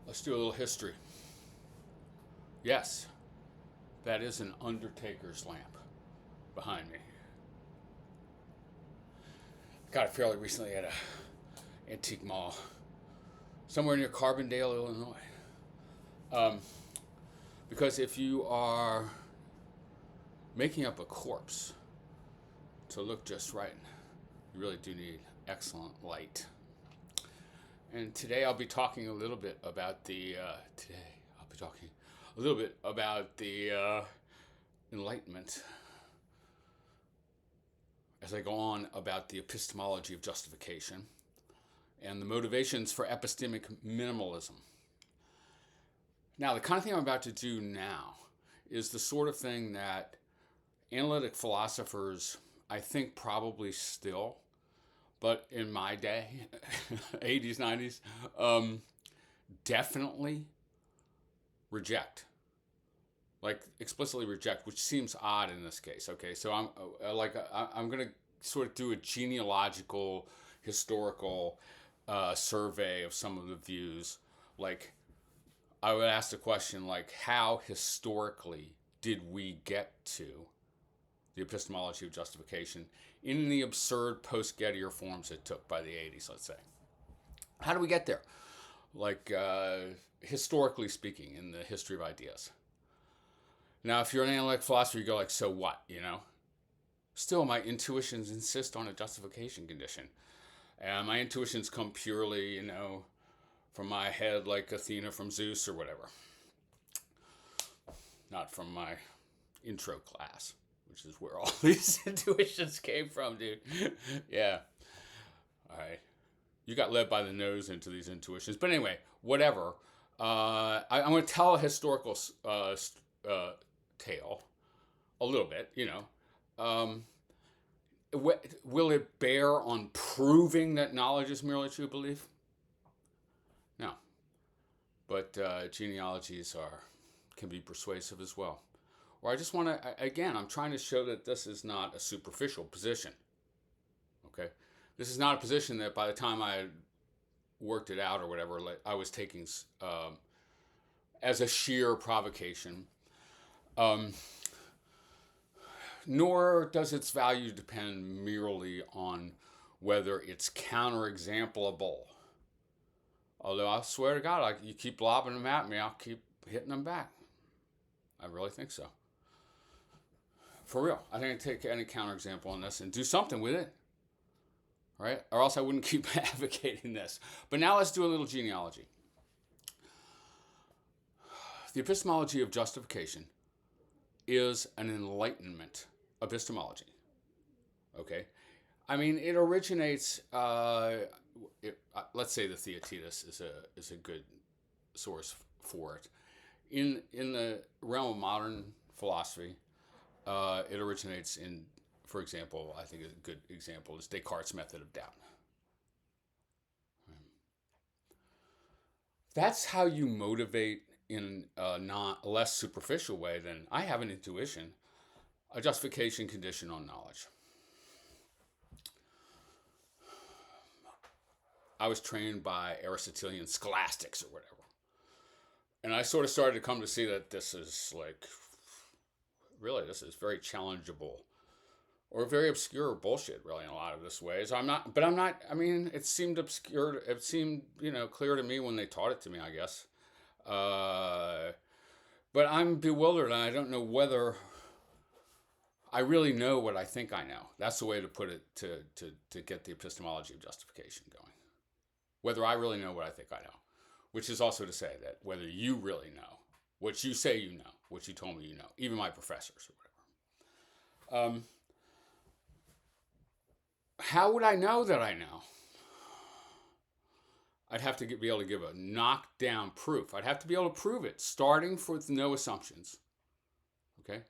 Let's do a little history. Yes, that is an undertaker's lamp behind me. I got it fairly recently at a antique mall somewhere near Carbondale, Illinois. Because if you are making up a corpse to look just right, you really do need excellent light. And today I'll be talking a little bit about the Enlightenment as I go on about the epistemology of justification and the motivations for epistemic minimalism. Now, the kind of thing I'm about to do now is the sort of thing that analytic philosophers, I think, probably still, but in my day, 80s, 90s, definitely reject. Like explicitly reject, which seems odd in this case. Okay, so I'm going to sort of do a genealogical, historical survey of some of the views. Like, I would ask the question, like, how historically did we get to the epistemology of justification in the absurd post-Gettier forms it took by the 80s, let's say? How do we get there? Like, historically speaking, in the history of ideas. Now, if you're an analytic philosopher, you go like, so what, you know? Still, my intuitions insist on a justification condition. And my intuitions come purely, you know, from my head like Athena from Zeus or whatever. Not from my intro class, which is where all these intuitions came from, dude. Yeah. All right. You got led by the nose into these intuitions. But anyway, whatever. I'm going to tell a historical tale a little bit, you know. Will it bear on proving that knowledge is merely true belief? No. But genealogies can be persuasive as well. Or I just want to, again, I'm trying to show that this is not a superficial position. Okay? This is not a position that by the time I worked it out or whatever, like, I was taking as a sheer provocation. Nor does its value depend merely on whether it's counterexamplable. Although I swear to God, you keep lobbing them at me, I'll keep hitting them back. I really think so. For real. I think I take any counterexample on this and do something with it. Right? Or else I wouldn't keep advocating this. But now let's do a little genealogy. The epistemology of justification is an Enlightenment epistemology. Okay? I mean, it originates, let's say the Theaetetus is a good source for it. In the realm of modern philosophy, it originates in, for example, I think a good example is Descartes' method of doubt. That's how you motivate in a less superficial way than I have an intuition, a justification condition on knowledge. I was trained by Aristotelian scholastics or whatever. And I sort of started to come to see that this is very challengeable or very obscure bullshit, really, in a lot of this ways. I mean, it seemed obscure. It seemed, clear to me when they taught it to me, I guess. But I'm bewildered, and I don't know whether I really know what I think I know. That's the way to put it, to get the epistemology of justification going. Whether I really know what I think I know. Which is also to say that whether you really know what you say you know, what you told me you know, even my professors or whatever. How would I know that I know? I'd have to be able to give a knockdown proof. I'd have to be able to prove it, starting with no assumptions. Okay?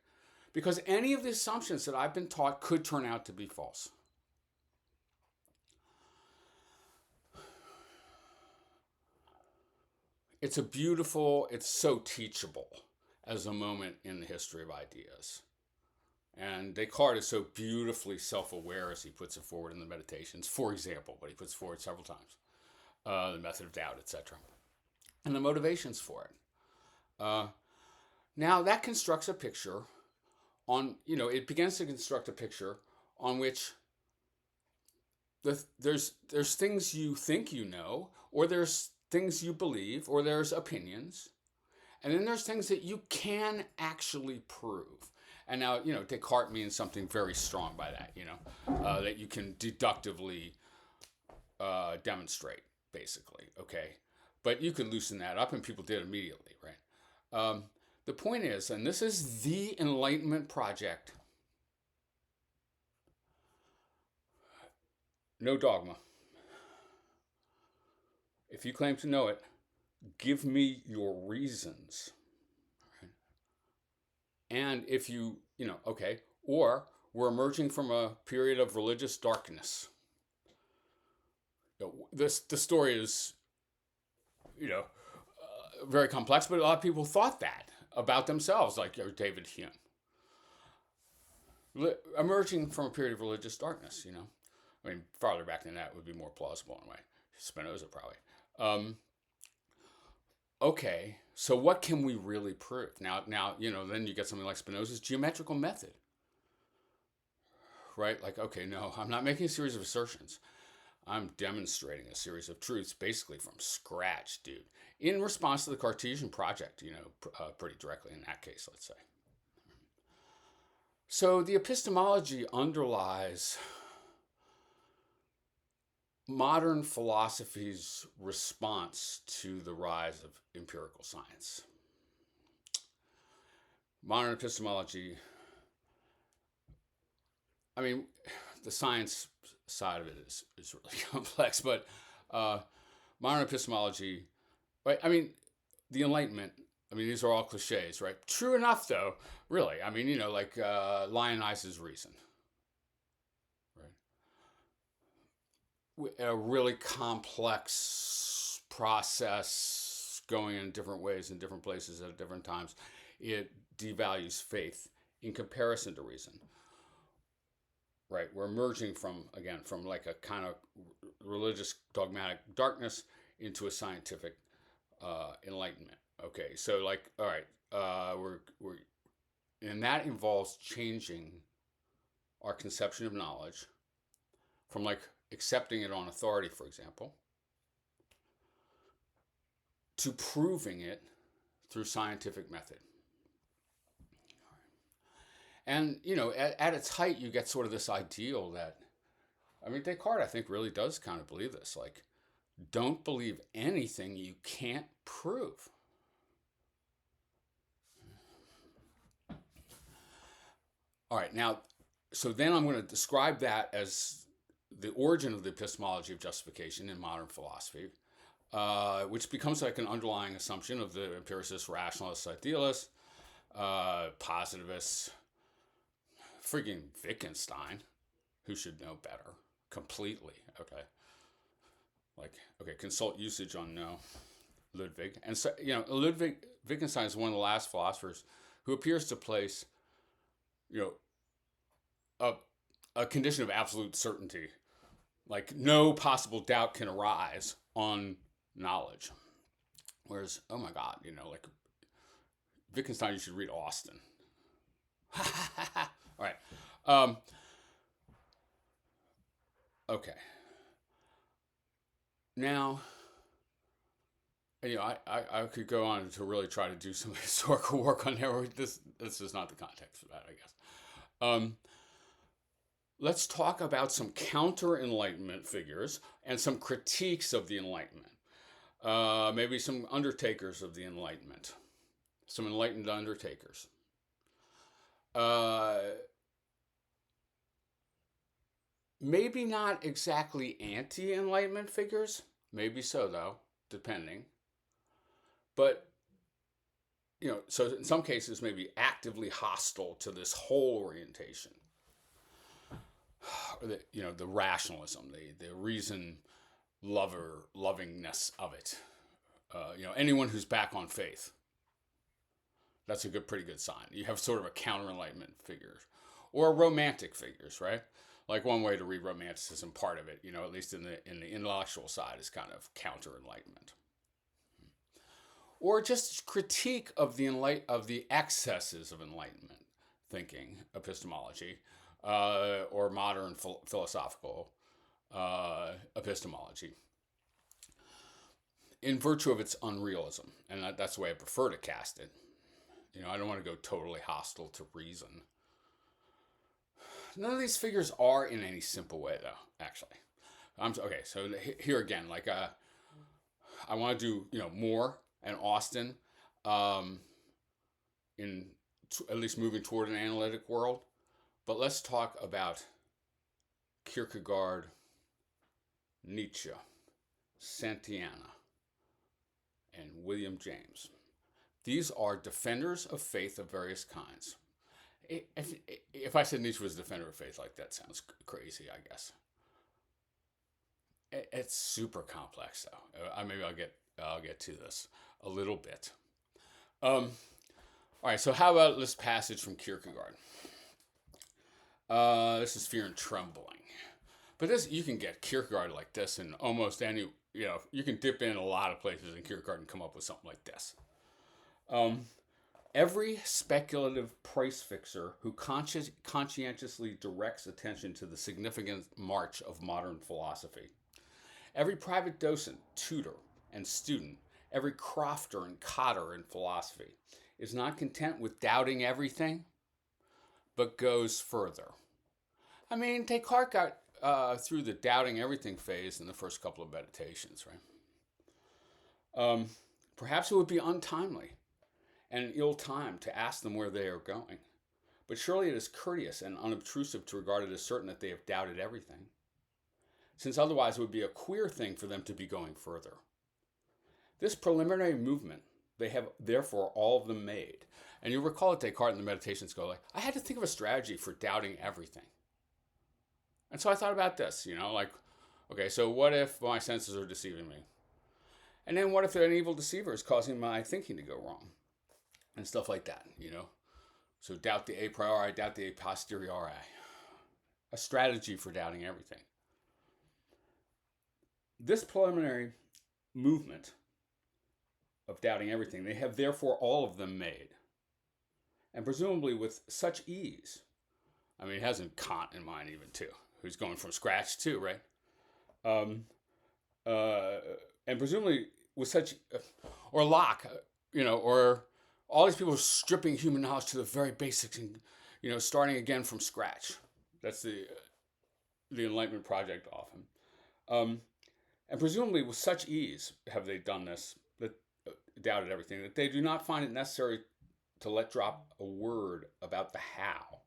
Because any of the assumptions that I've been taught could turn out to be false. It's so teachable as a moment in the history of ideas. And Descartes is so beautifully self-aware as he puts it forward in the Meditations, for example, but he puts forward several times, the method of doubt, etc. and the motivations for it. Now that constructs a picture on, it begins to construct a picture on which there's things you think you know, or there's things you believe, or there's opinions, and then there's things that you can actually prove. And now, Descartes means something very strong by that, that you can deductively demonstrate, basically, okay? But you could loosen that up, and people did immediately, right? The point is, and this is the Enlightenment project, no dogma. If you claim to know it, give me your reasons. Right? And if you, okay, or we're emerging from a period of religious darkness. The story is, very complex, but a lot of people thought that about themselves, like David Hume. Emerging from a period of religious darkness, I mean, farther back than that would be more plausible in a way. Spinoza probably. Okay, so what can we really prove? Now, then you get something like Spinoza's geometrical method, right? Like, okay, no, I'm not making a series of assertions. I'm demonstrating a series of truths basically from scratch, dude, in response to the Cartesian project, pretty directly in that case, let's say. So the epistemology underlies modern philosophy's response to the rise of empirical science. Modern epistemology, I mean, the science side of it is really complex, but modern epistemology, right? I mean, the Enlightenment, I mean, these are all cliches, right? True enough, though, really. I mean, like Lionizes reason, right? A really complex process going in different ways in different places at different times. It devalues faith in comparison to reason. Right, we're emerging from like a kind of religious dogmatic darkness into a scientific enlightenment. Okay, so like, all right, and that involves changing our conception of knowledge from like accepting it on authority, for example, to proving it through scientific method. And, at its height, you get sort of this ideal that, I mean, Descartes, I think, really does kind of believe this. Like, don't believe anything you can't prove. All right, now, so then I'm going to describe that as the origin of the epistemology of justification in modern philosophy, which becomes like an underlying assumption of the empiricist, rationalist, idealist, positivists, freaking Wittgenstein, who should know better completely. Okay. Like, okay, consult usage on no. Ludwig. And so, Wittgenstein is one of the last philosophers who appears to place, a condition of absolute certainty, like no possible doubt can arise on knowledge. Whereas, oh my God, like Wittgenstein, you should read Austin. All right. Okay. Now, I could go on to really try to do some historical work on there. This is not the context for that, I guess. Let's talk about some counter-enlightenment figures and some critiques of the Enlightenment. Maybe some undertakers of the Enlightenment. Some enlightened undertakers. Maybe not exactly anti-Enlightenment figures. Maybe so, though, depending. But, so in some cases, maybe actively hostile to this whole orientation. The rationalism, the reason lovingness of it. Anyone who's back on faith. That's a pretty good sign. You have sort of a counter-enlightenment figure. Or romantic figures, right? Like one way to read romanticism, part of it, at least in the intellectual side, is kind of counter-enlightenment. or just critique of the excesses of Enlightenment thinking, epistemology, or modern philosophical epistemology, in virtue of its unrealism. And that's the way I prefer to cast it. I don't want to go totally hostile to reason. None of these figures are in any simple way, though, actually. Okay, so here again, I want to do, Moore and Austin, in at least moving toward an analytic world. But let's talk about Kierkegaard, Nietzsche, Santayana, and William James. These are defenders of faith of various kinds. If I said Nietzsche was a defender of faith, that sounds crazy, I guess. It's super complex, though. Maybe I'll get to this a little bit. All right, so how about this passage from Kierkegaard? This is Fear and Trembling. But you can get Kierkegaard like this in almost any, you can dip in a lot of places in Kierkegaard and come up with something like this. Every speculative price fixer who conscientiously directs attention to the significant march of modern philosophy, every private docent, tutor, and student, every crofter and cotter in philosophy, is not content with doubting everything, but goes further. Descartes got through the doubting everything phase in the first couple of meditations, right? Perhaps it would be untimely and ill-timed to ask them where they are going. But surely it is courteous and unobtrusive to regard it as certain that they have doubted everything, since otherwise it would be a queer thing for them to be going further. This preliminary movement they have therefore all of them made. And you'll recall that Descartes in the Meditations go I had to think of a strategy for doubting everything. And so I thought about this, okay, so what if my senses are deceiving me? And then what if an evil deceiver is causing my thinking to go wrong? And stuff like that, So doubt the a priori, doubt the a posteriori. A strategy for doubting everything. This preliminary movement of doubting everything, they have therefore all of them made. And presumably with such ease. It hasn't Kant in mind even too, who's going from scratch too, right? And presumably with such, or Locke, or all these people are stripping human knowledge to the very basics and, starting again from scratch. That's the Enlightenment project often. And presumably with such ease have they done this, that doubted everything, that they do not find it necessary to let drop a word about the how.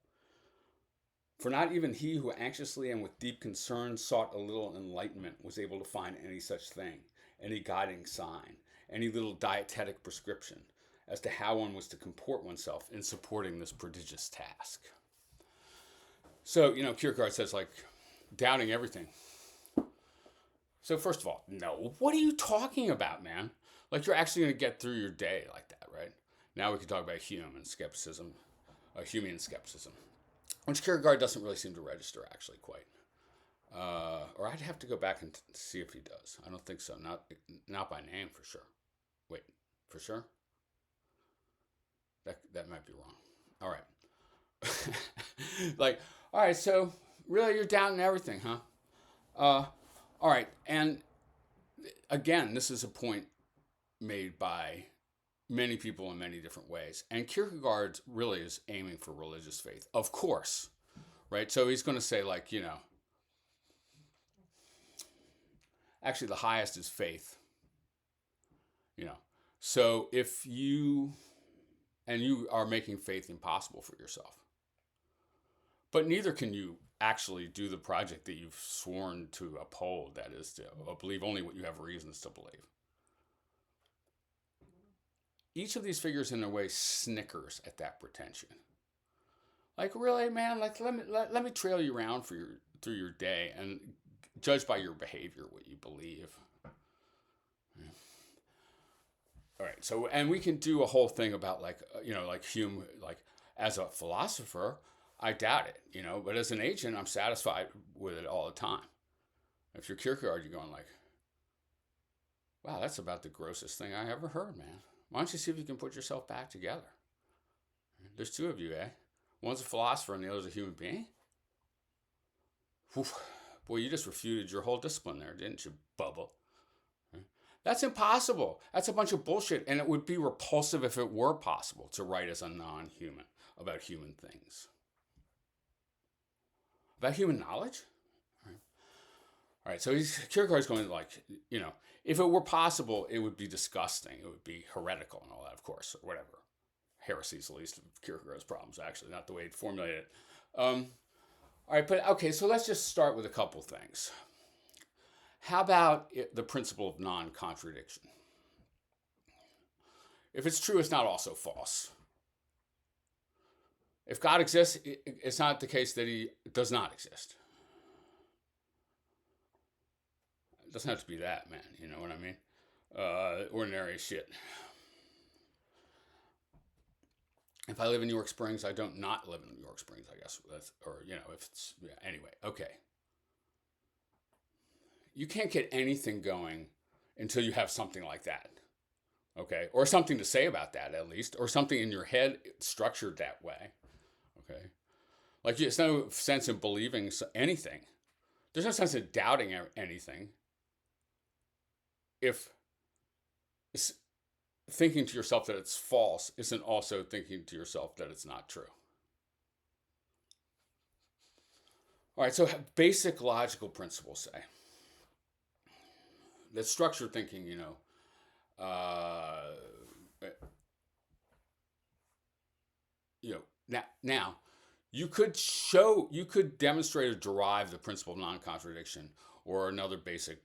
For not even he who anxiously and with deep concern sought a little enlightenment was able to find any such thing, any guiding sign, any little dietetic prescription as to how one was to comport oneself in supporting this prodigious task. So, Kierkegaard says, doubting everything. So first of all, no, what are you talking about, man? You're actually going to get through your day like that, right? Now we can talk about Humean skepticism, which Kierkegaard doesn't really seem to register actually quite. Or I'd have to go back and see if he does. I don't think so. Not by name for sure. Wait, for sure? That might be wrong. All right. All right, so really you're doubting everything, huh? All right, and again, this is a point made by many people in many different ways. And Kierkegaard really is aiming for religious faith, of course, right? So he's going to say actually the highest is faith, So if you are making faith impossible for yourself, but neither can you actually do the project that you've sworn to uphold, that is to believe only what you have reasons to believe. Each of these figures in a way snickers at that pretension. Really, man, let me trail you around through your day and judge by your behavior what you believe. Yeah. All right, so, and we can do a whole thing about Hume, as a philosopher, I doubt it, but as an agent, I'm satisfied with it all the time. If you're Kierkegaard, you're going wow, that's about the grossest thing I ever heard, man. Why don't you see if you can put yourself back together? There's two of you, eh? One's a philosopher and the other's a human being. Whew. Boy, you just refuted your whole discipline there, didn't you, Bubba? That's impossible. That's a bunch of bullshit. And it would be repulsive if it were possible to write as a non-human about human things. About human knowledge? All right, so Kierkegaard's going like, if it were possible, it would be disgusting. It would be heretical and all that, of course, or whatever. Heresy is the least of Kierkegaard's problems, actually, not the way he formulated it. All right, but okay, so let's just start with a couple things. How about the principle of non-contradiction? If it's true, it's not also false. If God exists, it's not the case that he does not exist. It doesn't have to be that, man. You know what I mean? Ordinary shit. If I live in New York Springs, I don't not live in New York Springs, I guess. If it's, anyway, okay. You can't get anything going until you have something like that, okay? Or something to say about that, at least, or something in your head structured that way, okay? Like, there's no sense in believing anything. There's no sense in doubting anything if thinking to yourself that it's false isn't also thinking to yourself that it's not true. All right, so basic logical principles say that structured thinking, now you could demonstrate or derive the principle of non-contradiction or another basic,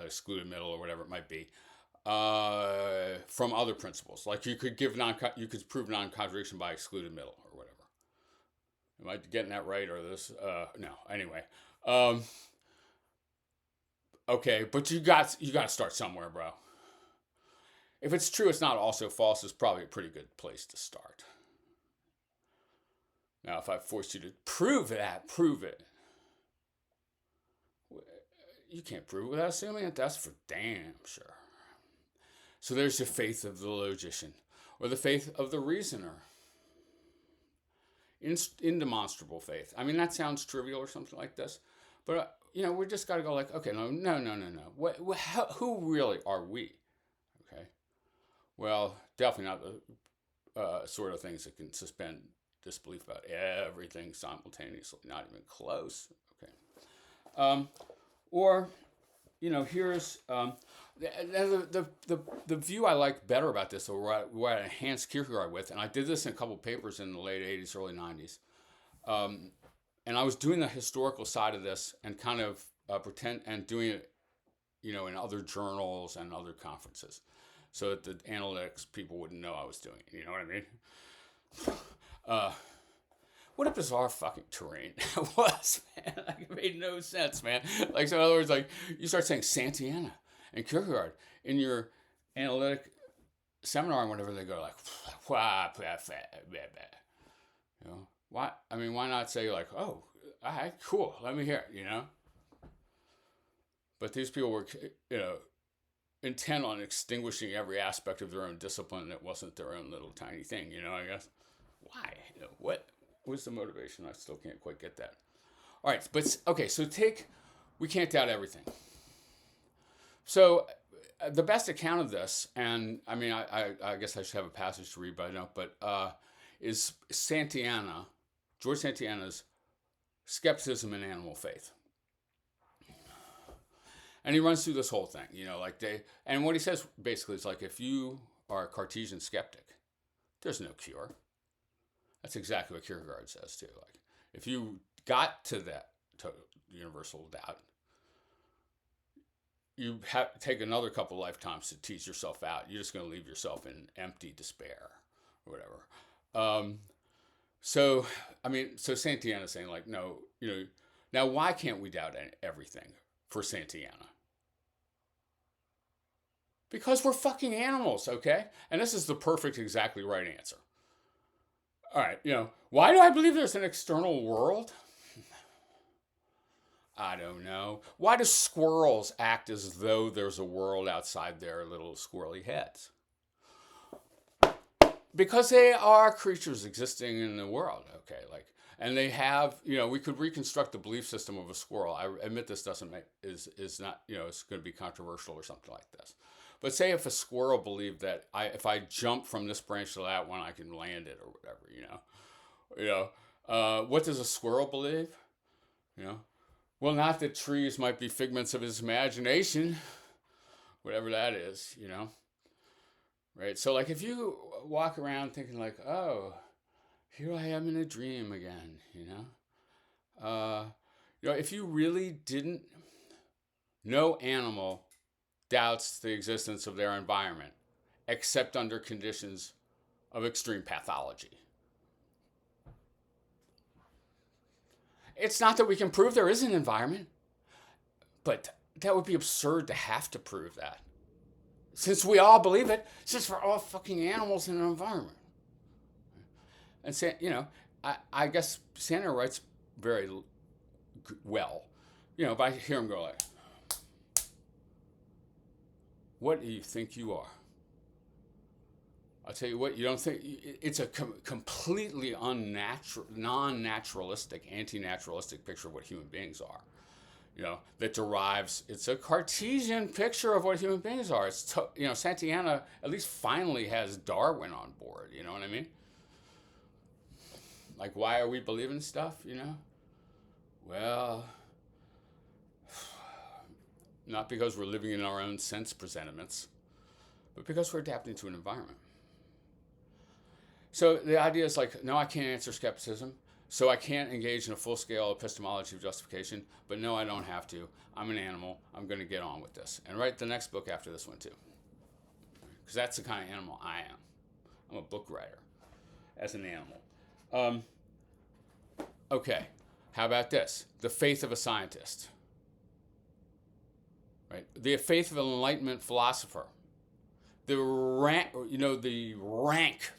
excluded middle or whatever it might be, from other principles. Like you could prove non-contradiction by excluded middle or whatever. Am I getting that right or this? No. Anyway. Okay, but you got to start somewhere, bro. If it's true, it's not also false, is probably a pretty good place to start. Now, if I forced you to prove it. You can't prove it without assuming it. That's for damn sure. So there's the faith of the logician, or the faith of the reasoner. Indemonstrable faith. I mean, that sounds trivial or something like this, but we just got to go like, okay, no. Who really are we? Okay. Well, definitely not the sort of things that can suspend disbelief about everything simultaneously. Not even close. Okay. Here's the view I like better about this, or what I enhanced Kierkegaard with, and I did this in a couple of papers in the late 80s, early 90s. And I was doing the historical side of this and kind of doing it, in other journals and other conferences, so that the analytics people wouldn't know I was doing it. You know what I mean? What a bizarre fucking terrain that was, man. Like, it made no sense, man. Like, so in other words, like, you start saying Santayana and Kierkegaard in your analytic seminar and whatever, they go like, why? I mean, why not say like, oh, all right, cool, let me hear it, But these people were, intent on extinguishing every aspect of their own discipline that wasn't their own little tiny thing, I guess. Why? What was the motivation? I still can't quite get that. All right, but okay, so we can't doubt everything. So the best account of this, and I mean, I guess I should have a passage to read, but I don't, but is Santayana, George Santayana's Skepticism in Animal Faith. And he runs through this whole thing, and what he says basically is like, if you are a Cartesian skeptic, there's no cure. That's exactly what Kierkegaard says too. Like, if you got to that universal doubt, you have to take another couple lifetimes to tease yourself out. You're just going to leave yourself in empty despair or whatever. So Santayana's saying like, no, now why can't we doubt everything for Santayana? Because we're fucking animals, okay? And this is the perfect, exactly right answer. All right, why do I believe there's an external world? I don't know. Why do squirrels act as though there's a world outside their little squirrely heads? Because they are creatures existing in the world, okay, like, and they have, we could reconstruct the belief system of a squirrel. I admit this doesn't make is not, it's going to be controversial or something like this. But say if a squirrel believed that if I jump from this branch to that one, I can land it or whatever, what does a squirrel believe? Well, not that trees might be figments of his imagination, whatever that is. Right? So, like, if you walk around thinking, like, oh, here I am in a dream again, if you really didn't, no animal doubts the existence of their environment, except under conditions of extreme pathology. It's not that we can prove there is an environment, but that would be absurd to have to prove that. Since we all believe it, since we're all fucking animals in an environment. And I guess Santayana writes very well, but I hear him go like, what do you think you are? I'll tell you what, you don't think, it's a completely unnatural, non-naturalistic, anti-naturalistic picture of what human beings are. That derives, it's a Cartesian picture of what human beings are. It's, Santayana at least finally has Darwin on board, you know what I mean? Like, why are we believing stuff, Well, not because we're living in our own sense presentiments, but because we're adapting to an environment. So the idea is like, no, I can't answer skepticism. So I can't engage in a full-scale epistemology of justification, but no, I don't have to. I'm an animal. I'm going to get on with this. And write the next book after this one, too. Because that's the kind of animal I am. I'm a book writer as an animal. Okay, how about this? The faith of a scientist. Right? The faith of an Enlightenment philosopher. The rank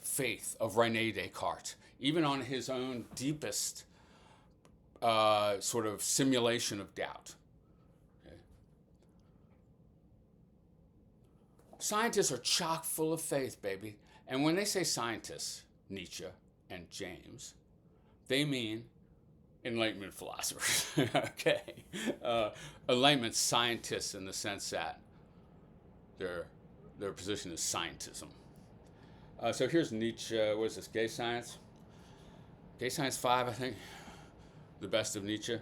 faith of René Descartes. Even on his own deepest sort of simulation of doubt. Okay. Scientists are chock full of faith, baby. And when they say scientists, Nietzsche and James, they mean Enlightenment philosophers. Okay. Enlightenment scientists in the sense that their position is scientism. So here's Nietzsche. What is this? Gay Science? Gay Science 5, I think. The best of Nietzsche.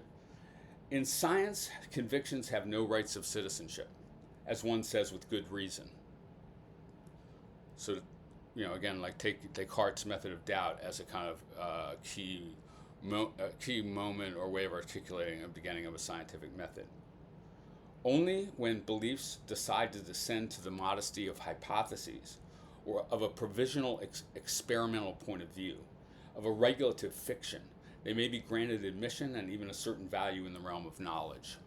In science, convictions have no rights of citizenship, as one says with good reason. So, again, like take Descartes' method of doubt as a kind of key moment or way of articulating a beginning of a scientific method. Only when beliefs decide to descend to the modesty of hypotheses or of a provisional experimental point of view, of a regulative fiction, they may be granted admission and even a certain value in the realm of knowledge,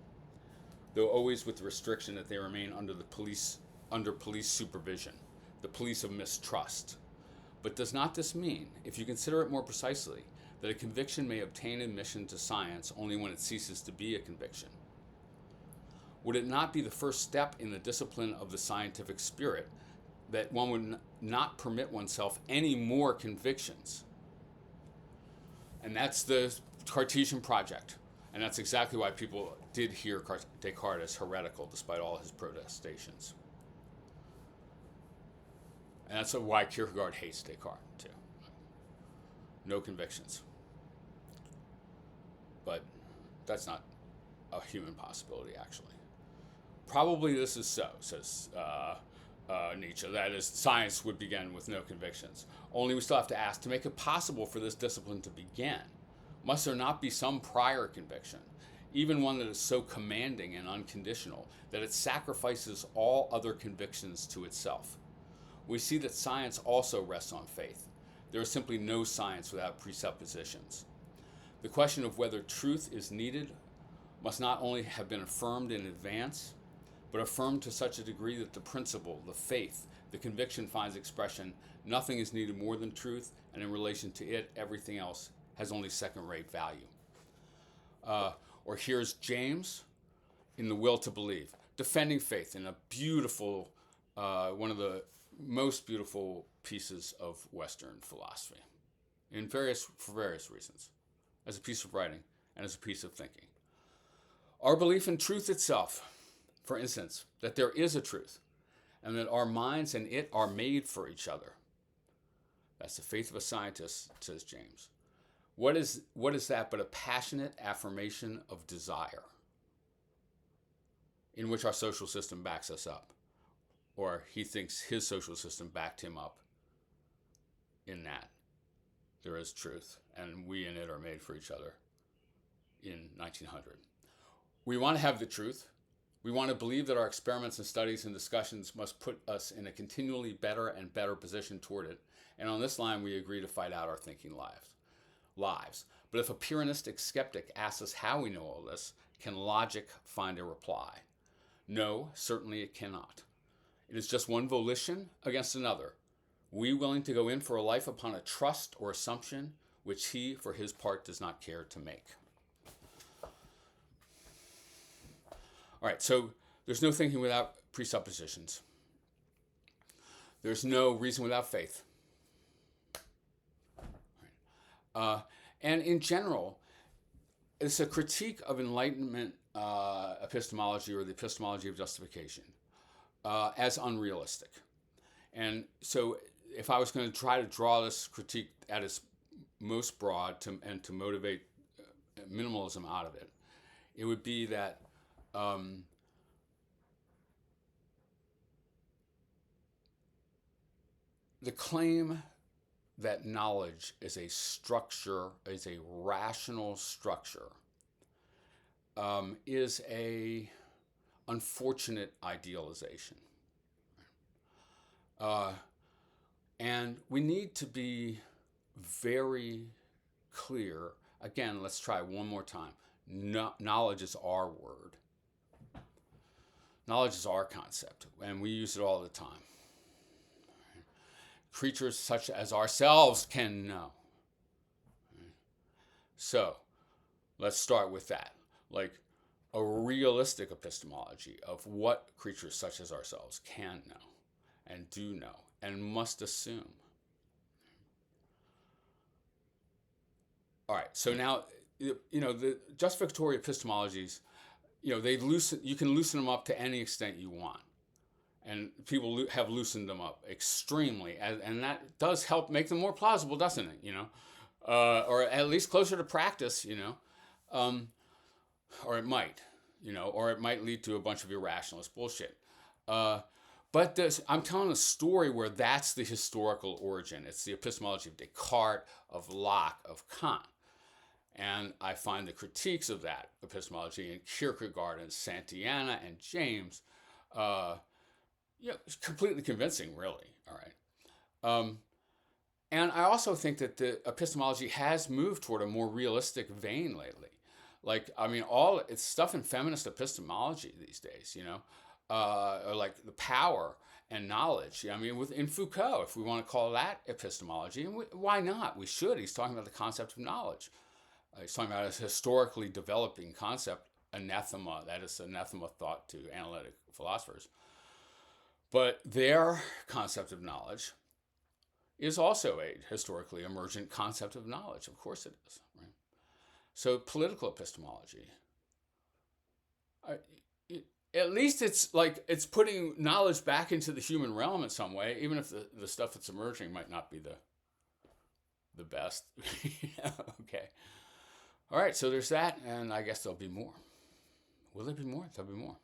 though always with the restriction that they remain under police supervision, the police of mistrust. But does not this mean, if you consider it more precisely, that a conviction may obtain admission to science only when it ceases to be a conviction? Would it not be the first step in the discipline of the scientific spirit that one would not permit oneself any more convictions? And that's the Cartesian project. And that's exactly why people did hear Descartes as heretical, despite all his protestations. And that's why Kierkegaard hates Descartes, too. No convictions. But that's not a human possibility, actually. Probably this is so, says Nietzsche. That is, science would begin with no convictions. Only we still have to ask, to make it possible for this discipline to begin, must there not be some prior conviction, even one that is so commanding and unconditional that it sacrifices all other convictions to itself? We see that science also rests on faith. There is simply no science without presuppositions. The question of whether truth is needed must not only have been affirmed in advance, but affirmed to such a degree that the principle, the faith, the conviction finds expression. Nothing is needed more than truth, and in relation to it, everything else has only second-rate value. Or here's James in The Will to Believe, defending faith in a beautiful, one of the most beautiful pieces of Western philosophy for various reasons, as a piece of writing and as a piece of thinking. Our belief in truth itself, for instance, that there is a truth and that our minds and it are made for each other. That's the faith of a scientist, says James. What is that but a passionate affirmation of desire in which our social system backs us up, or he thinks his social system backed him up in that there is truth and we and it are made for each other in 1900. We want to have the truth. We want to believe that our experiments and studies and discussions must put us in a continually better and better position toward it. And on this line, we agree to fight out our thinking lives. But if a Pyrrhonistic skeptic asks us how we know all this, can logic find a reply? No, certainly it cannot. It is just one volition against another. We willing to go in for a life upon a trust or assumption which he, for his part, does not care to make. All right, so there's no thinking without presuppositions. There's no reason without faith. And in general, it's a critique of Enlightenment epistemology, or the epistemology of justification, as unrealistic. And so if I was going to try to draw this critique at its most broad and to motivate minimalism out of it, it would be that the claim that knowledge is a structure, is a rational structure, is a unfortunate idealization. And we need to be very clear. Again, let's try one more time. Knowledge is our word. Knowledge is our concept, and we use it all the time. Creatures such as ourselves can know. So, let's start with that. Like a realistic epistemology of what creatures such as ourselves can know and do know and must assume. All right, so now, the justificatory epistemologies, you can loosen them up to any extent you want. And people have loosened them up extremely, and that does help make them more plausible, doesn't it? Or at least closer to practice, or it might, or it might lead to a bunch of irrationalist bullshit. But I'm telling a story where that's the historical origin. It's the epistemology of Descartes, of Locke, of Kant. And I find the critiques of that epistemology in Kierkegaard and Santayana and James it's completely convincing, really. All right. And I also think that the epistemology has moved toward a more realistic vein lately. All it's stuff in feminist epistemology these days, or like the power and knowledge. In Foucault, if we want to call that epistemology, and why not? We should. He's talking about the concept of knowledge. He's talking about a historically developing concept, anathema. That is anathema thought to analytic philosophers. But their concept of knowledge is also a historically emergent concept of knowledge. Of course it is. Right? So political epistemology, at least it's putting knowledge back into the human realm in some way, even if the stuff that's emerging might not be the best. Okay. All right, so there's that, and I guess there'll be more. Will there be more? There'll be more.